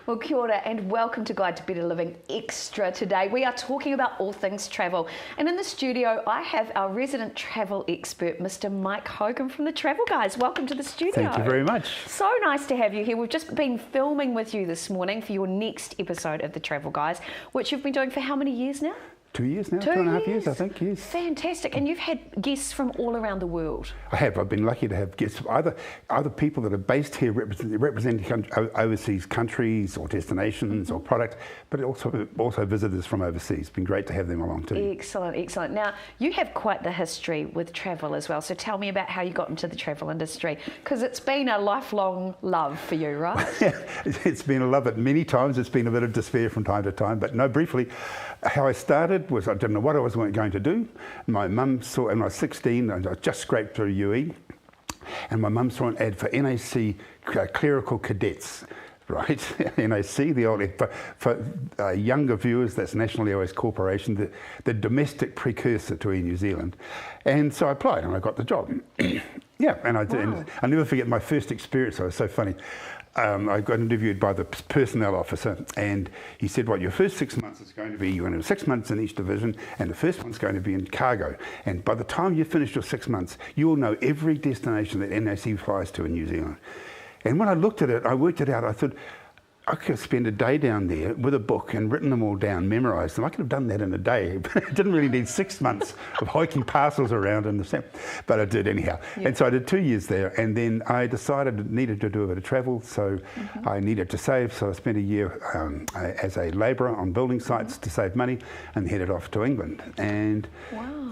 Well, kia ora and welcome to Guide to Better Living Extra today. We are talking about all things travel. And in the studio, I have our resident travel expert, Mr. Mike Hogan from the Travel Guys. Welcome to the studio. Thank you very much. So nice to have you here. We've just been filming with you this morning for your next episode of the Travel Guys, which you've been doing for how many years now? 2 years now, 2.5 years, I think, yes. Fantastic. And you've had guests from all around the world. I have. I've been lucky to have guests, either people that are based here representing overseas countries or destinations or products, but also visitors from overseas. It's been great to have them along too. Excellent, excellent. Now, you have quite the history with travel as well, so tell me about how you got into the travel industry, because it's been a lifelong love for you, right? It's been a love at many times. It's been a bit of despair from time to time, but no, briefly, how I started was I didn't know what I was going to do. My mum saw, when I was 16, and I just scraped through UE, and my mum saw an ad for NAC clerical cadets. Right, NAC, the old, for younger viewers, that's National Airways Corporation, the domestic precursor to Air New Zealand. And so I applied and I got the job. Yeah, and I did. Wow. I'll never forget my first experience. It was so funny. I got interviewed by the personnel officer, and he said, well, your first 6 months is going to be, you're going to have 6 months in each division, and the first one's going to be in cargo. And by the time you finish your 6 months, you will know every destination that NAC flies to in New Zealand. And when I looked at it, I worked it out. I thought, I could spend a day down there with a book and written them all down, memorised them. I could have done that in a day, but I didn't really need 6 months of hiking parcels around in the sand, but I did anyhow. Yeah. And so I did 2 years there, and then I decided I needed to do a bit of travel, so I needed to save, so I spent a year as a labourer on building sites to save money and headed off to England. And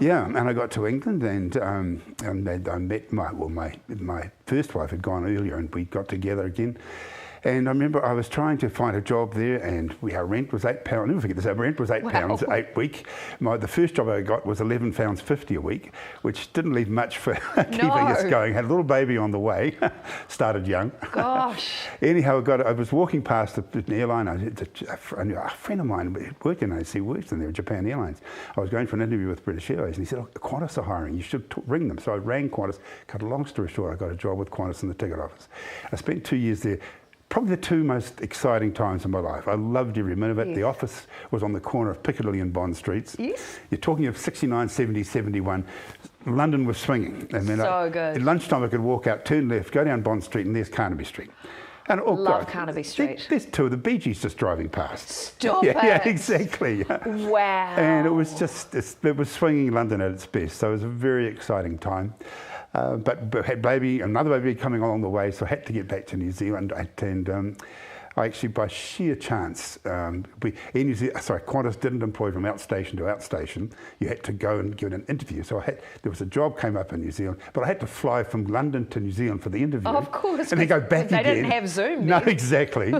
yeah, and I got to England, and I met my first wife had gone earlier, and we got together again. And I remember I was trying to find a job there, and our rent was £8. I'll never forget this. Our rent was £8 8 week. The first job I got was £11.50 a week, which didn't leave much for keeping us going. Had a little baby on the way, started young. Gosh. Anyhow, I was walking past an airline. A friend of mine worked in AC, works in there, Japan Airlines. I was going for an interview with British Airways, and he said, oh, Qantas are hiring. You should ring them. So I rang Qantas. Cut a long story short, I got a job with Qantas in the ticket office. I spent 2 years there. Probably the two most exciting times of my life. I loved every minute of it. Yes. The office was on the corner of Piccadilly and Bond Streets. Yes. You're talking of 69, 70, 71. London was swinging. And then good. At lunchtime I could walk out, turn left, go down Bond Street, and there's Carnaby Street. And love Carnaby Street. There's two of the Bee Gees just driving past. Stop it. Yeah, exactly. Wow. And it was just, it was swinging London at its best. So it was a very exciting time. But had another baby coming along the way, so I had to get back to New Zealand. And I actually, by sheer chance, Qantas didn't employ from outstation to outstation. You had to go and give an interview. So there was a job came up in New Zealand, but I had to fly from London to New Zealand for the interview. Oh, of course. And then go back again. They didn't have Zoom. No, exactly.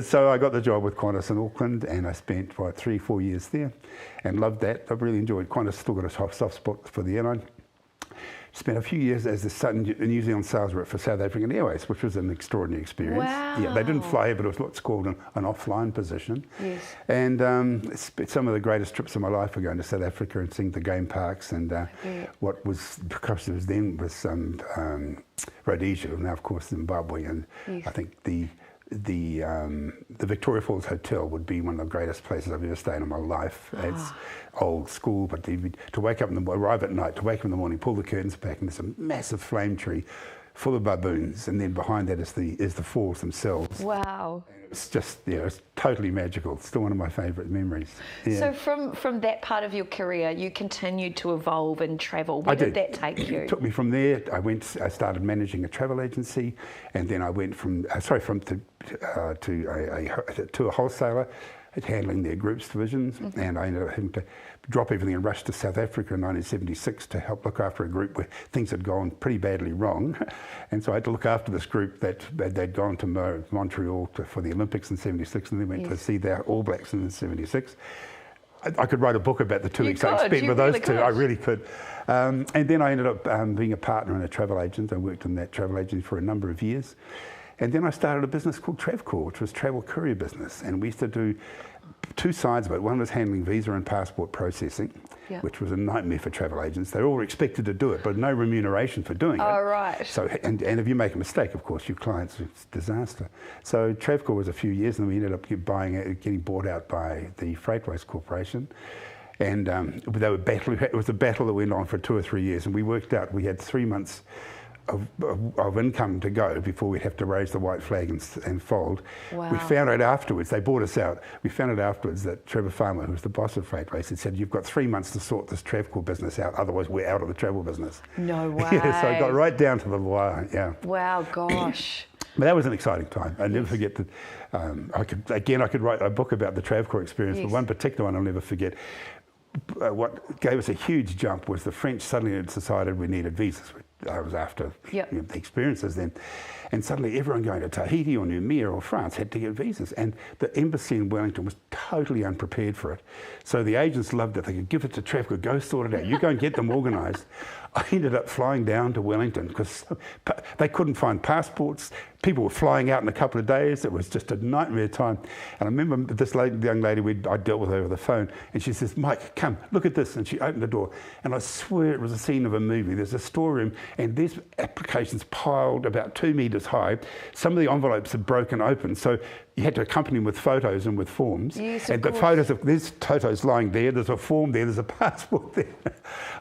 So I got the job with Qantas in Auckland, and I spent 3-4 years there, and loved that. I really enjoyed Qantas. Still got a soft spot for the airline. Spent a few years as the New Zealand sales rep for South African Airways, which was an extraordinary experience. Wow. Yeah, they didn't fly here, but it was what's called an offline position. Yes. And some of the greatest trips of my life were going to South Africa and seeing the game parks, and what was, because it was then was Rhodesia, and now of course Zimbabwe, and I think the Victoria Falls Hotel would be one of the greatest places I've ever stayed in my life. It's old school, but to wake up arrive at night, to wake up in the morning, pull the curtains back, and there's a massive flame tree full of baboons, and then behind that is the falls themselves. Wow. And it's just, it's totally magical. It's still one of my favourite memories. Yeah. So from that part of your career, you continued to evolve and travel. Where did that take you? It took me from there. I started managing a travel agency, and then I went to a wholesaler, handling their groups divisions, and I ended up having to drop everything and rush to South Africa in 1976 to help look after a group where things had gone pretty badly wrong. And so I had to look after this group that they'd gone to Montreal for the Olympics in 76, and then went to see their All Blacks in 76. I could write a book about the 2 weeks I spent with those two. I really could. And then I ended up being a partner in a travel agent. I worked in that travel agency for a number of years. And then I started a business called Travcore, which was travel courier business. And we used to do two sides of it. One was handling visa and passport processing. Yeah. which was a nightmare for travel agents. They're all expected to do it, but no remuneration for doing it. Oh, right. So, and if you make a mistake, of course, your client's it's disaster. So Travcorp was a few years, and we ended up getting bought out by the Freightways Corporation. And they were battling. It was a battle that went on for 2 or 3 years, and we worked out we had 3 months of income to go before we'd have to raise the white flag and fold. Wow. We found out afterwards, they bought us out, we found out afterwards that Trevor Farmer, who was the boss of Freightways, had said, you've got 3 months to sort this Travcorp business out, otherwise we're out of the travel business. No way. Yeah, so I got right down to the wire, yeah. Wow, gosh. But that was an exciting time. I never forget that. I could write a book about the Travcorp experience, but one particular one I'll never forget. What gave us a huge jump was the French suddenly had decided we needed visas. I was after the experiences then. And suddenly everyone going to Tahiti or Noumea or France had to get visas. And the embassy in Wellington was totally unprepared for it. So the agents loved it. They could give it to Travcorp, go sort it out. You go and get them organised. I ended up flying down to Wellington because they couldn't find passports. People were flying out in a couple of days. It was just a nightmare time. And I remember this young lady, I dealt with her over the phone, and she says, Mike, come, look at this. And she opened the door. And I swear it was a scene of a movie. There's a storeroom, and there's applications piled about 2 metres high. Some of the envelopes had broken open. So you had to accompany them with photos and with forms. Yes, and the photos, there's photos lying there, there's a form there, there's a passport there.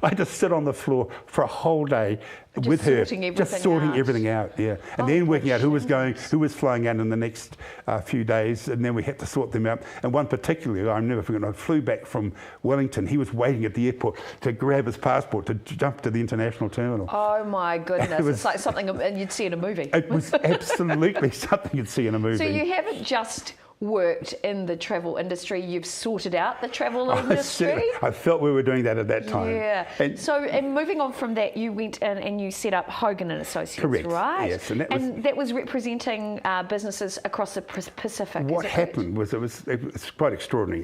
I just sit on the floor for a whole day with her, just sorting everything out, yeah. And then working out who was flying out in the next few days, and then we had to sort them out. And one particularly, I'll never forget, I flew back from Wellington. He was waiting at the airport to grab his passport to jump to the international terminal. Oh my goodness, it's like something you'd see in a movie. It was absolutely something you'd see in a movie. So you haven't just worked in the travel industry, you've sorted out the travel industry? I felt we were doing that at that time. Yeah. And moving on from that, you went in and you set up Hogan and Associates, correct, right? Yes. And that was representing businesses across the Pacific. What happened was it was quite extraordinary.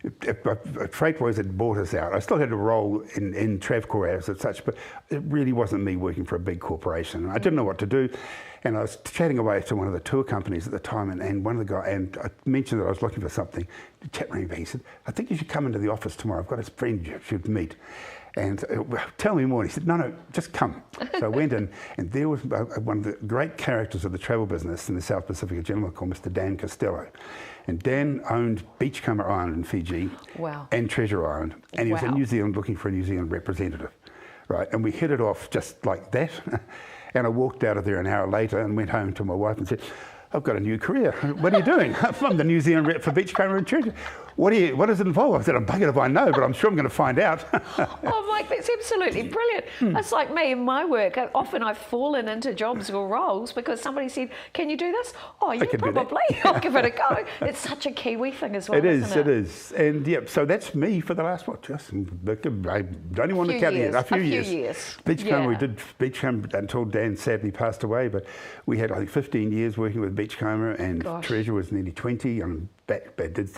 Freightways had bought us out. I still had a role in Travcorp as such, but it really wasn't me working for a big corporation. I didn't know what to do. And I was chatting away to one of the tour companies at the time, and one of the guys, and I mentioned that I was looking for something. The chap rang me, he said, I think you should come into the office tomorrow. I've got a friend you should meet. And tell me more. And he said, no, just come. So I went in, and there was one of the great characters of the travel business in the South Pacific, a gentleman called Mr. Dan Costello. And Dan owned Beachcomber Island in Fiji and Treasure Island. And he was in New Zealand looking for a New Zealand representative. Right? And we hit it off just like that. And I walked out of there an hour later and went home to my wife and said, I've got a new career. What are you doing? I'm the New Zealand rep for Beachcomber and Treasure. What does it involve? I said, I'm buggered if I know, but I'm sure I'm going to find out. Oh, Mike, that's absolutely brilliant. That's like me in my work. Often I've fallen into jobs or roles because somebody said, can you do this? Oh, yeah, probably. I'll give it a go. It's such a Kiwi thing as well, isn't it? It is. And yeah, so that's me for the last, I don't even want to count it. A few years. Beachcomber, we did Beachcomber until Dan sadly passed away, but we had, I think, 15 years working with Beachcomber, and Treasure was nearly 20. And did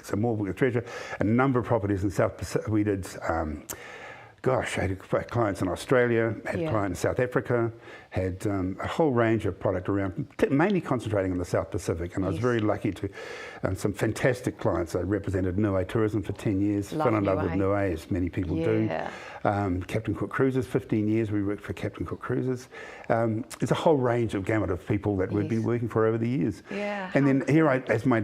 some more with Treasure, a number of properties in South Pacific. We did, I had clients in Australia, had clients in South Africa, had a whole range of product around, mainly concentrating on the South Pacific. And I was very lucky to some fantastic clients. I represented Niue Tourism for 10 years, fell in love with Niue, as many people do. Captain Cook Cruises, 15 years we worked for Captain Cook Cruises. There's a whole range of gamut of people that we've been working for over the years. And then here, as my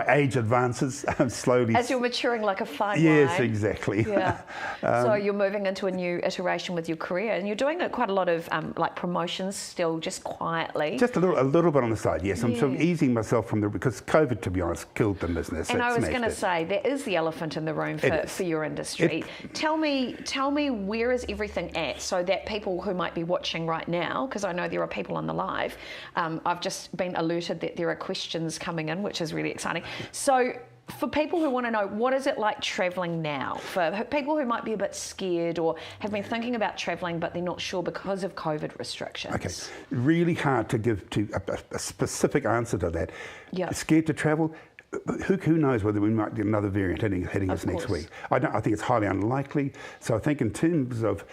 age advances, slowly. As you're maturing like a fine wine. Yes, exactly. So you're moving into a new iteration with your career, and you're doing quite a lot of like promotions still, just quietly. Just a little bit on the side, yes. I'm sort of easing myself from because COVID, to be honest, killed the business. And I was going to say, there is the elephant in the room for your industry. Tell me where is everything at, so that people who might be watching right now, because I know there are people on the live, I've just been alerted that there are questions coming in, which is really exciting. So for people who want to know, what is it like travelling now? For people who might be a bit scared or have been thinking about travelling but they're not sure because of COVID restrictions. Okay, really hard to give a specific answer to that. Scared to travel? Who knows whether we might get another variant hitting us next week. I think it's highly unlikely. So I think in terms of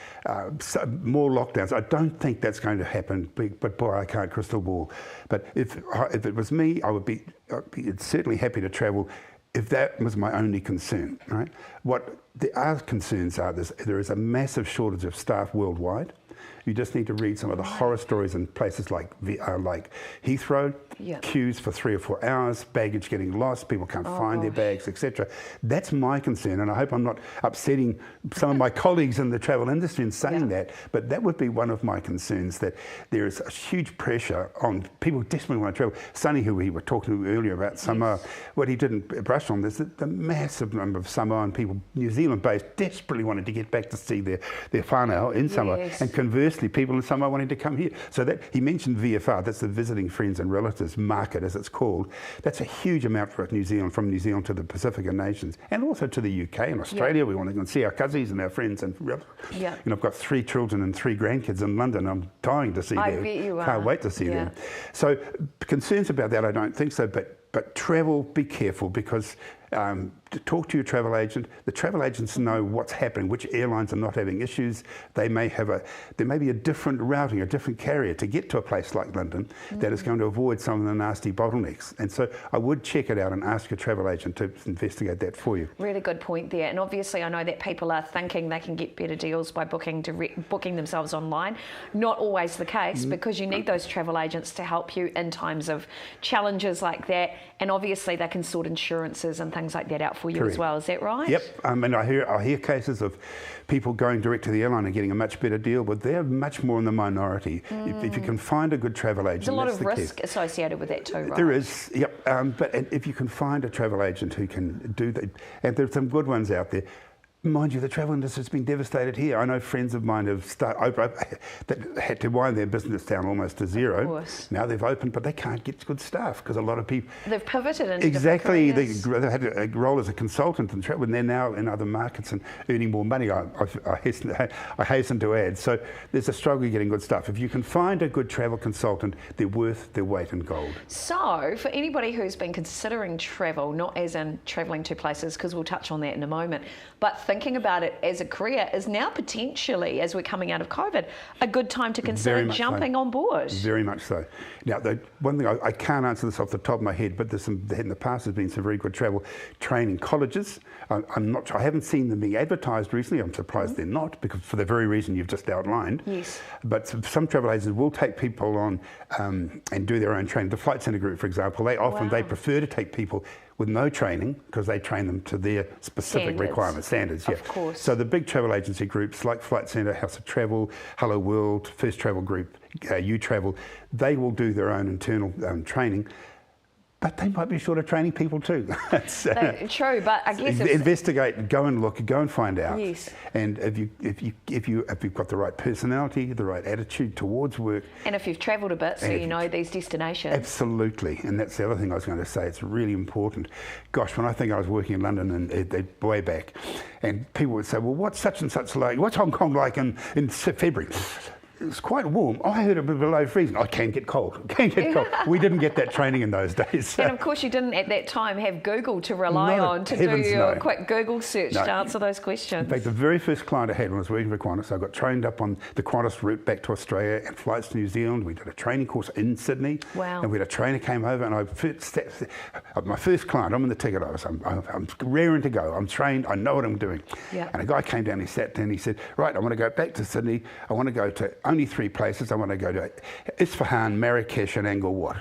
more lockdowns, I don't think that's going to happen. But boy, I can't crystal ball. But if it was me, I would be certainly happy to travel if that was my only concern, right? What our concerns are, there is a massive shortage of staff worldwide. You just need to read some of the horror stories in places like Heathrow, queues for 3 or 4 hours, baggage getting lost, people can't find their bags, etc. That's my concern, and I hope I'm not upsetting some of my colleagues in the travel industry in saying that, but that would be one of my concerns, that there is a huge pressure on people who desperately want to travel. Sonny, who we were talking to earlier about Samoa, what he didn't brush on is that the massive number of Samoan people, New Zealand-based, desperately wanted to get back to see their whānau in Samoa, and conversely, people in Samoa wanting to come here. So that he mentioned VFR, that's the Visiting Friends and Relatives market, as it's called. That's a huge amount for New Zealand, from New Zealand to the Pacific nations, and also to the UK and Australia. We want to go and see our cousins and our friends. And I've got 3 children and 3 grandkids in London. I'm dying to see them. I bet you are. Can't wait to see them. So concerns about that, I don't think so. But travel, be careful, because to talk to your travel agent. The travel agents know what's happening, which airlines are not having issues. There may be a different routing, a different carrier to get to a place like London that is going to avoid some of the nasty bottlenecks. And so I would check it out and ask your travel agent to investigate that for you. Really good point there. And obviously I know that people are thinking they can get better deals by booking themselves online. Not always the case, because you need those travel agents to help you in times of challenges like that. And obviously they can sort insurances and things like that out for you as well. Is that right? Yep. And I hear cases of people going direct to the airline and getting a much better deal, but they're much more in the minority. If you can find a good travel agent, there's a lot of risk associated with that too, right? There is, yep. But if you can find a travel agent who can do that, and there's some good ones out there. Mind you, the travel industry has been devastated here. I know friends of mine that had to wind their business down almost to zero. Of course. Now they've opened, but they can't get good staff because a lot of people... They've pivoted into exactly. They different had a role as a consultant in travel, and they're now in other markets and earning more money, I hasten to add. So there's a struggle getting good staff. If you can find a good travel consultant, they're worth their weight in gold. So for anybody who's been considering travel, not as in travelling to places, because we'll touch on that in a moment, but thinking about it as a career, is now potentially, as we're coming out of COVID, a good time to consider jumping on board. Very much so. Now, one thing, I can't answer this off the top of my head, but in the past there's been some very good travel training colleges. I'm not sure, I haven't seen them being advertised recently. I'm surprised they're not, because for the very reason you've just outlined. Yes. But some travel agents will take people on and do their own training. The Flight Centre Group, for example, they prefer to take people with no training, because they train them to their specific standards. Of course. So the big travel agency groups like Flight Centre, House of Travel, Hello World, First Travel Group, U-Travel, they will do their own internal training. But they might be short of training people too. True, but I guess investigate, go and look, go and find out. Yes. And if you've got the right personality, the right attitude towards work, and if you've travelled a bit, so you know these destinations. Absolutely, and that's the other thing I was going to say. It's really important. Gosh, when I think I was working in London and way back, and people would say, "Well, what's such and such like? What's Hong Kong like in February?" It's quite warm. I heard it below freezing. I can get cold. We didn't get that training in those days. So. And of course you didn't at that time have Google to rely on to do your quick Google search to answer those questions. In fact, the very first client I had when I was working for Qantas, I got trained up on the Qantas route back to Australia and flights to New Zealand. We did a training course in Sydney. Wow. And we had a trainer came over, and my first client, I'm in the ticket office. I'm raring to go. I'm trained. I know what I'm doing. Yeah. And a guy came down, he sat down, he said, "Right, I want to go back to Sydney. I want to go to only 3 places. I want to go to Isfahan, Marrakesh and Angkor Wat."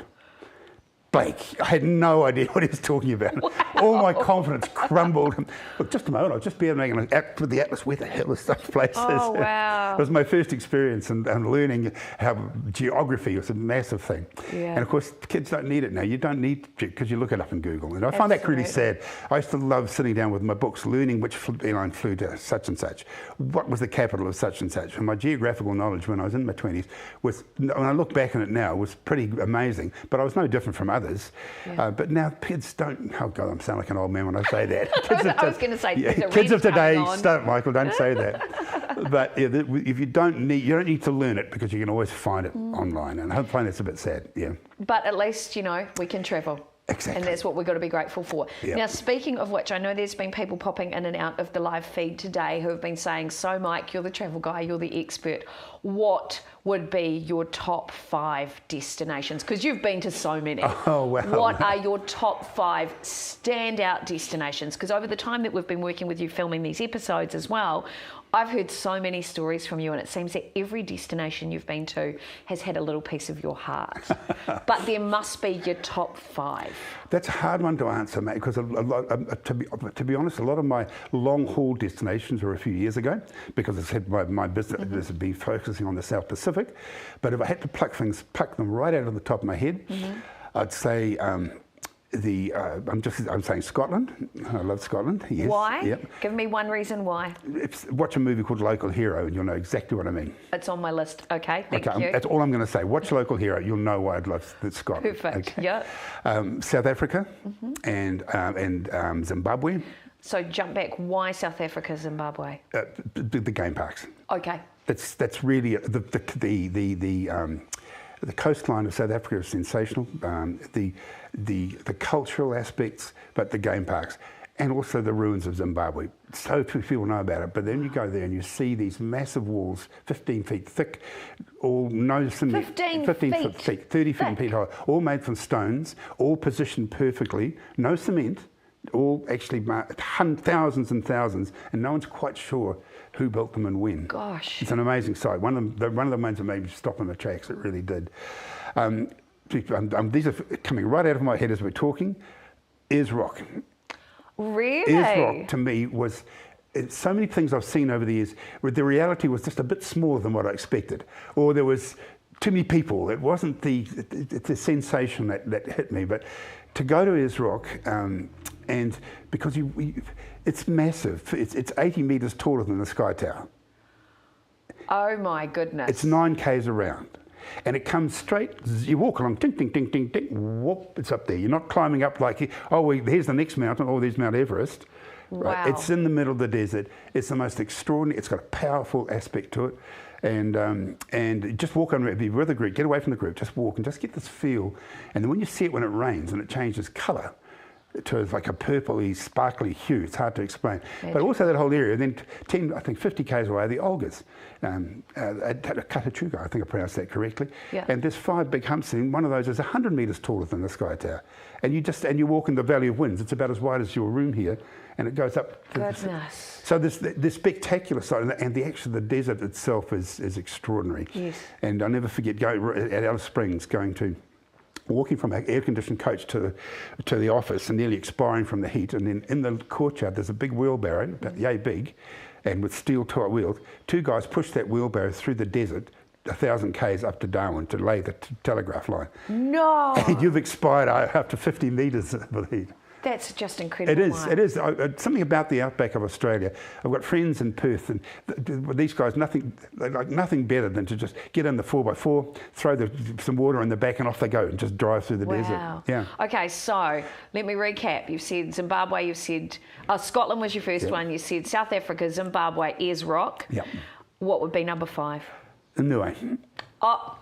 Blake, I had no idea what he was talking about. Wow. All my confidence crumbled. Look, just a moment, I'll just be making an app with the atlas. Where the hell is those places? Oh, wow. It was my first experience, and learning how geography was a massive thing. Yeah. And of course, kids don't need it now. You don't need it because you look it up in Google. And I find that really sad. I used to love sitting down with my books, learning which airline flew to such and such. What was the capital of such and such? And my geographical knowledge when I was in my 20s was, when I look back on it now, was pretty amazing. But I was no different from others. Yeah. But now kids don't. Oh God, I sound like an old man when I say that. I was going to say, kids of today, stop, Michael. Don't say that. But if you don't need to learn it, because you can always find it online. And I find that's a bit sad. Yeah. But at least we can travel. Exactly. And that's what we've got to be grateful for. Yep. Now, speaking of which, I know there's been people popping in and out of the live feed today who have been saying, "So Mike, you're the travel guy, you're the expert. What would be your top 5 destinations? Because you've been to so many. Oh, wow. What are your top 5 standout destinations? Because over the time that we've been working with you filming these episodes as well, I've heard so many stories from you, and it seems that every destination you've been to has had a little piece of your heart. But there must be your top 5. That's a hard one to answer, mate, because to be honest, a lot of my long-haul destinations were a few years ago, because I said my business would be focusing on the South Pacific. But if I had to pluck them right out of the top of my head, I'd say I'm saying Scotland. I love Scotland. Yes. Why? Yep. Give me one reason why. Watch a movie called Local Hero, and you'll know exactly what I mean. It's on my list. Okay, thank you. That's all I'm going to say. Watch Local Hero. You'll know why I'd love Scotland. Perfect. Okay. Yep. South Africa and Zimbabwe. So jump back. Why South Africa, Zimbabwe? The game parks. Okay. That's really the coastline of South Africa is sensational. The cultural aspects, but the game parks, and also the ruins of Zimbabwe. So few people know about it, but then you go there and you see these massive walls, 15 feet thick, all no cement, 15 feet thick, 30 feet high, all made from stones, all positioned perfectly, no cement, all actually thousands and thousands, and no one's quite sure who built them and when. Gosh. It's an amazing sight. One of the ones that made me stop in the tracks, it really did. These are coming right out of my head as we're talking. Ayers Rock. Really? Ayers Rock to me was, so many things I've seen over the years, where the reality was just a bit smaller than what I expected. Or there was too many people. It wasn't the sensation that hit me. But to go to Ayers Rock, and because it's massive. It's 80 metres taller than the Sky Tower. Oh my goodness. It's 9 k's around. And it comes straight, you walk along, ding, ding, ding, ding, ding, whoop, it's up there. You're not climbing up like, here's the next mountain, there's Mount Everest. Right? Wow. It's in the middle of the desert. It's the most extraordinary, it's got a powerful aspect to it. And just walk on, be with a group, get away from the group, just walk and just get this feel. And then when you see it when it rains and it changes colour to like a purpley, sparkly hue, it's hard to explain. But also that whole area, then 50 k's away, the Olgas, at Katachuga, I think I pronounced that correctly. Yeah. And there's 5 big humps, and one of those is 100 metres taller than the Sky Tower. And you walk in the Valley of Winds, it's about as wide as your room here, and it goes up. Goodness. So this spectacular side, and the desert itself is extraordinary. Yes. And I'll never forget going at Alice Springs, walking from an air-conditioned coach to the office and nearly expiring from the heat. And then in the courtyard, there's a big wheelbarrow, about yay big, and with steel toy wheels. 2 guys pushed that wheelbarrow through the desert, 1,000 k's up to Darwin to lay the telegraph line. No. And you've expired after 50 metres of the heat. That's just incredible. It is. Something about the outback of Australia. I've got friends in Perth, and these guys, they like nothing better than to just get in the 4x4, throw some water in the back, and off they go, and just drive through the desert. Yeah. Okay, so let me recap. You've said Zimbabwe, you've said Scotland was your first one, you said South Africa, Zimbabwe, Ayers Rock. Yeah. What would be number 5? Niue. Oh,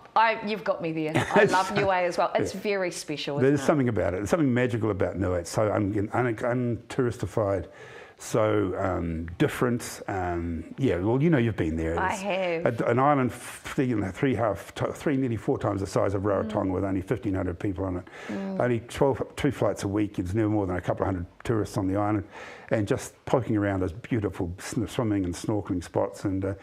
you've got me there. I love Niue as well. It's very special, isn't it? There's something about it. There's something magical about Niue. It's so untouristified, so different. Yeah, well, you've been there. I have. An island, nearly 4 times the size of Rarotonga, with only 1,500 people on it. Only 2 flights a week. There's never more than a couple of hundred tourists on the island, and just poking around those beautiful swimming and snorkeling spots, and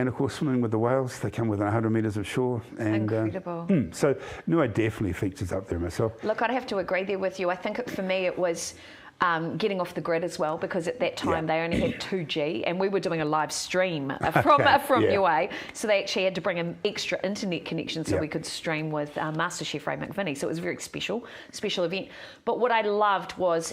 of course, swimming with the whales. They come within 100 metres of shore. And, incredible. So Niue definitely features up there myself. Look, I'd have to agree there with you. I think for me it was getting off the grid as well, because at that time they only had 2G, and we were doing a live stream from Niue. So they actually had to bring an extra internet connection so we could stream with MasterChef Ray McVinney. So it was a very special event. But what I loved was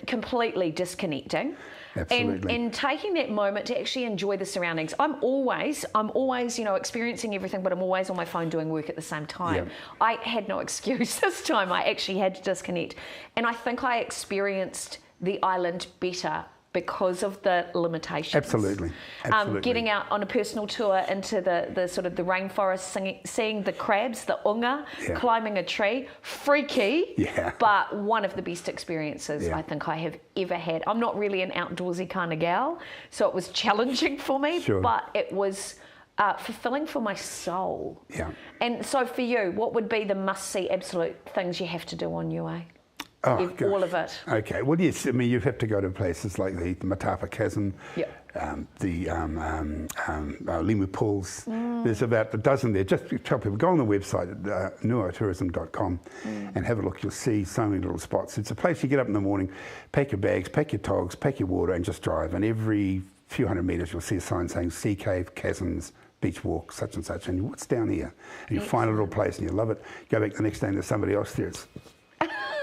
completely disconnecting. Absolutely. And taking that moment to actually enjoy the surroundings. I'm always, experiencing everything, but I'm always on my phone doing work at the same time. Yeah. I had no excuse this time. I actually had to disconnect. And I think I experienced the island better because of the limitations. Absolutely. Getting out on a personal tour into the sort of the rainforest, seeing the crabs, the unga, climbing a tree, freaky, but one of the best experiences I think I have ever had. I'm not really an outdoorsy kind of gal, so it was challenging for me, but it was fulfilling for my soul. Yeah. And so for you, what would be the must-see absolute things you have to do on UA? Oh, All of it. Okay. Well, yes. I mean, you have to go to places like the Matapa Chasm, the Limu Pools. There's about a dozen there. Just tell people, go on the website at nuatourism.com and have a look. You'll see so many little spots. It's a place you get up in the morning, pack your bags, pack your togs, pack your water, and just drive. And every few hundred metres, you'll see a sign saying Sea Cave, Chasms, Beach Walk, such and such. And what's down here? And you find a little place and you love it. Go back the next day and there's somebody else there.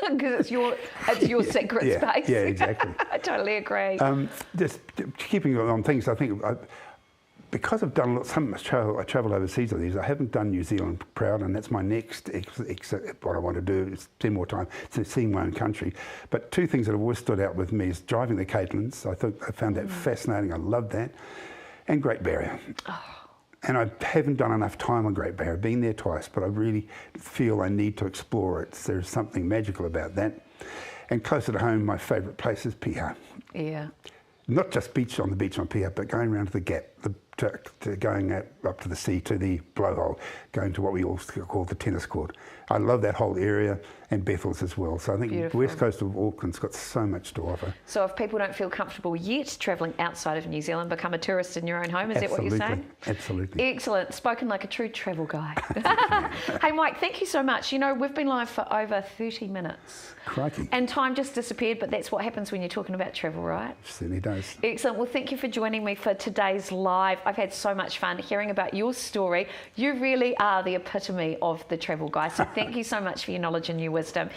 Because it's your secret space. Yeah, exactly. I totally agree. Just keeping on things, I think because I've done so much travel, I travel overseas with these. I haven't done New Zealand proud, and that's my next what I want to do is spend more time seeing my own country. But two things that have always stood out with me is driving the Caitlin's. I found that fascinating. I loved that, and Great Barrier. And I haven't done enough time on Great Barrier, been there twice, but I really feel I need to explore it. There's something magical about that. And closer to home, my favourite place is Piha. Yeah. Not just on the beach on Piha, but going around to the Gap, going up to the sea, to the blowhole, going to what we all call the tennis court. I love that whole area, and Bethel's as well. So I think the west coast of Auckland's got so much to offer. So if people don't feel comfortable yet travelling outside of New Zealand, become a tourist in your own home, is that what you're saying? Absolutely. Excellent. Spoken like a true travel guy. Hey, Mike, thank you so much. You know, we've been live for over 30 minutes. Crikey. And time just disappeared, but that's what happens when you're talking about travel, right? It certainly does. Excellent. Well, thank you for joining me for today's live. I've had so much fun hearing about your story. You really are the epitome of the travel guy. So thank you so much for your knowledge and your wisdom.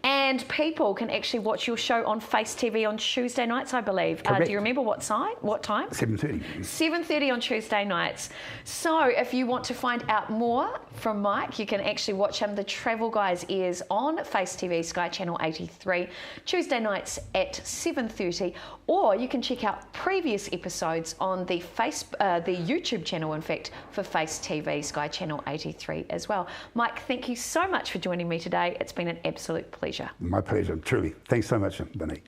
And people can actually watch your show on Face TV on Tuesday nights, I believe. Do you remember what time? 7:30. 7:30 on Tuesday nights. So if you want to find out more from Mike, you can actually watch him. The Travel Guy's Ears on Face TV, Sky Channel 83, Tuesday nights at 7:30. Or you can check out previous episodes on the YouTube channel, in fact, for Face TV, Sky Channel 83 as well. Mike, thank you so much for joining me today. It's been an absolute pleasure. My pleasure, truly. Thanks so much, Vinny.